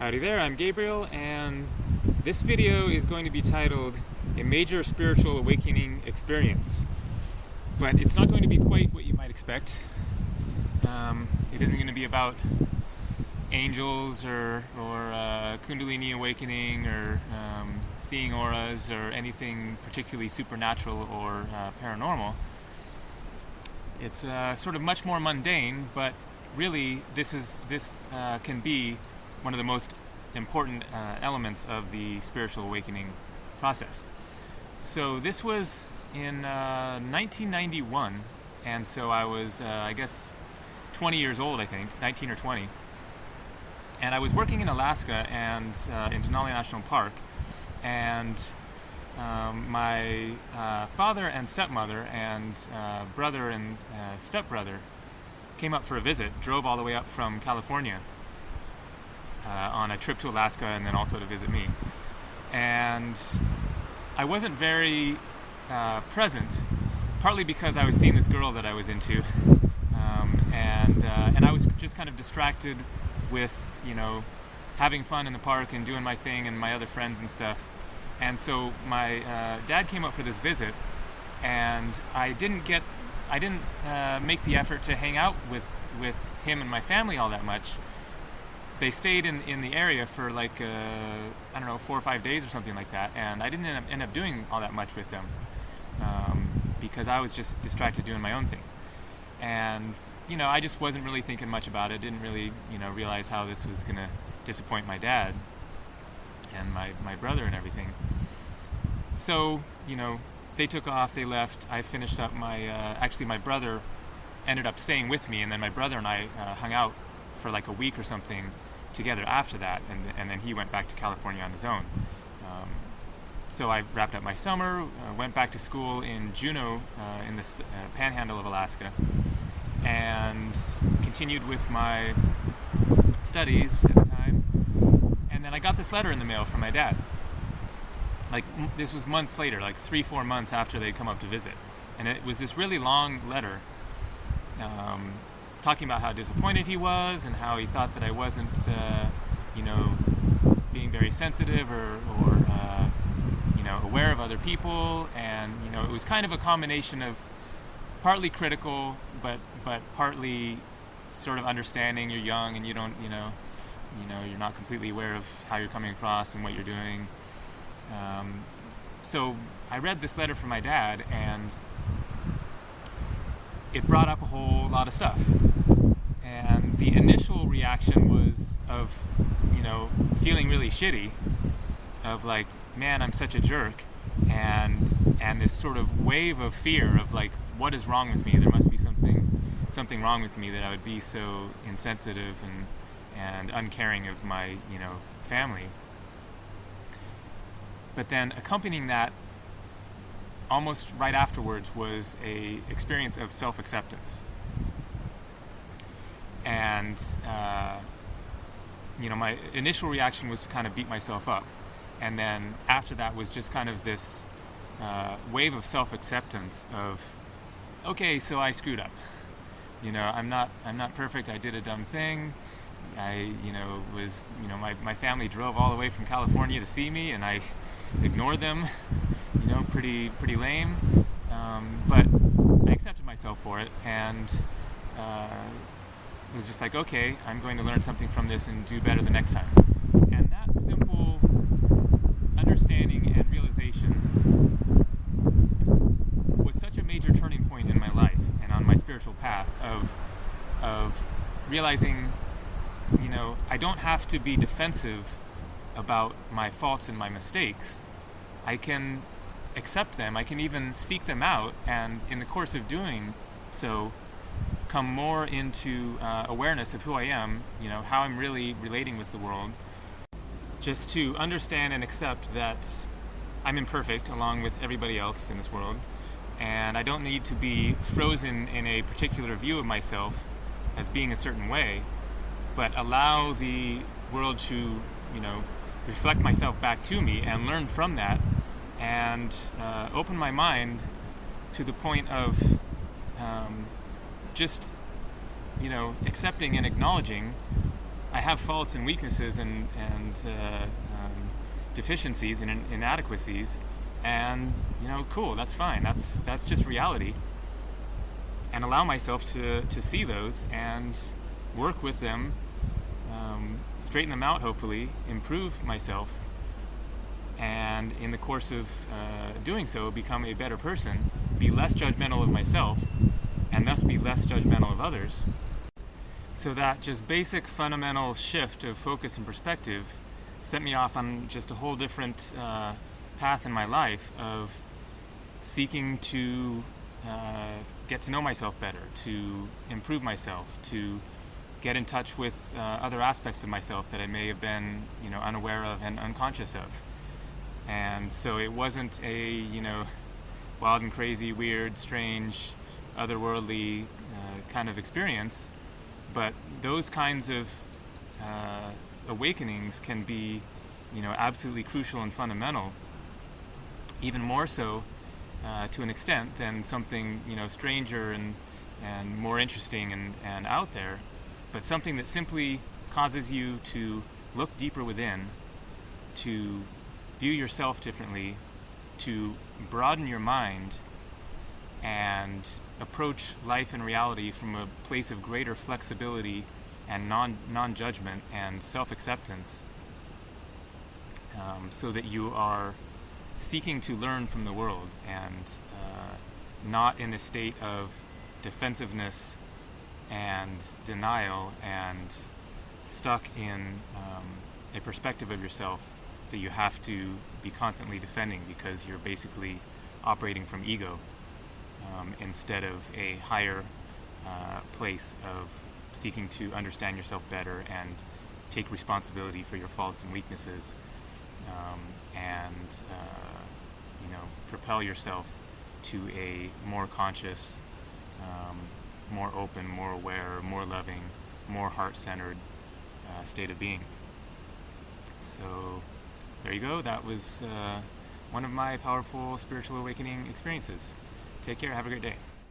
Howdy there, I'm Gabriel, and this video is going to be titled A Major Spiritual Awakening Experience. But it's not going to be quite what you might expect. It isn't going to be about angels or Kundalini awakening or seeing auras or anything particularly supernatural or paranormal. It's sort of much more mundane, but really this can be one of the most important elements of the spiritual awakening process. So this was in 1991, and so I was, I guess, 20 years old, I think, 19 or 20. And I was working in Alaska and in Denali National Park, and my father and stepmother and brother and stepbrother came up for a visit, drove all the way up from California on a trip to Alaska and then also to visit me. And I wasn't very present, partly because I was seeing this girl that I was into, and I was just kind of distracted with, having fun in the park and doing my thing and my other friends and stuff. And so my dad came up for this visit, and I didn't make the effort to hang out with him and my family all that much. They stayed in the area for 4 or 5 days or something like that, and I didn't end up doing all that much with them because I was just distracted doing my own thing. And I just wasn't really thinking much about it. Didn't really realize how this was gonna disappoint my dad and my brother and everything. So they took off, they left. I finished up my brother ended up staying with me, and then my brother and I hung out for like a week or something together after that, and then he went back to California on his own. So I wrapped up my summer, went back to school in Juneau in the panhandle of Alaska, and continued with my studies at the time. And then I got this letter in the mail from my dad. This was months later, 3-4 months after they'd come up to visit. And it was this really long letter talking about how disappointed he was and how he thought that I wasn't, being very sensitive or aware of other people. And, it was kind of a combination of partly critical, but partly sort of understanding. You're young and you don't, you're not completely aware of how you're coming across and what you're doing. So I read this letter from my dad, and it brought up a whole lot of stuff. And the initial reaction was of, feeling really shitty, of man, I'm such a jerk, and this sort of wave of fear of what is wrong with me? There must be something wrong with me that I would be so insensitive and uncaring of my, family. But then accompanying that, almost right afterwards, was a experience of self-acceptance. And, my initial reaction was to kind of beat myself up. And then after that was just kind of this wave of self-acceptance of, okay, so I screwed up. I'm not perfect. I did a dumb thing. I, my family drove all the way from California to see me, and I ignored them, pretty lame. But I accepted myself for it, and it was just okay, I'm going to learn something from this and do better the next time. And that simple understanding and realization was such a major turning point in my life and on my spiritual path of realizing, I don't have to be defensive about my faults and my mistakes. I can accept them. I can even seek them out, and in the course of doing so, come more into awareness of who I am, how I'm really relating with the world, just to understand and accept that I'm imperfect along with everybody else in this world, and I don't need to be frozen in a particular view of myself as being a certain way, but allow the world to, reflect myself back to me and learn from that, and open my mind to the point of just, accepting and acknowledging I have faults and weaknesses and deficiencies and inadequacies, and cool, that's fine. That's just reality. And allow myself to see those and work with them, straighten them out, hopefully, improve myself, and in the course of doing so, become a better person, be less judgmental of myself, and thus be less judgmental of others. So that just basic fundamental shift of focus and perspective set me off on just a whole different path in my life of seeking to get to know myself better, to improve myself, to get in touch with other aspects of myself that I may have been, unaware of and unconscious of. And so it wasn't a, wild and crazy, weird, strange, otherworldly kind of experience, but those kinds of awakenings can be, absolutely crucial and fundamental, even more so to an extent than something, stranger and more interesting and out there, but something that simply causes you to look deeper within, to view yourself differently, to broaden your mind, and approach life and reality from a place of greater flexibility and non-judgment and self-acceptance, so that you are seeking to learn from the world and not in a state of defensiveness and denial and stuck in a perspective of yourself that you have to be constantly defending because you're basically operating from ego, instead of a higher place of seeking to understand yourself better and take responsibility for your faults and weaknesses, and propel yourself to a more conscious, more open, more aware, more loving, more heart-centered state of being. So there you go. That was one of my powerful spiritual awakening experiences. Take care. Have a great day.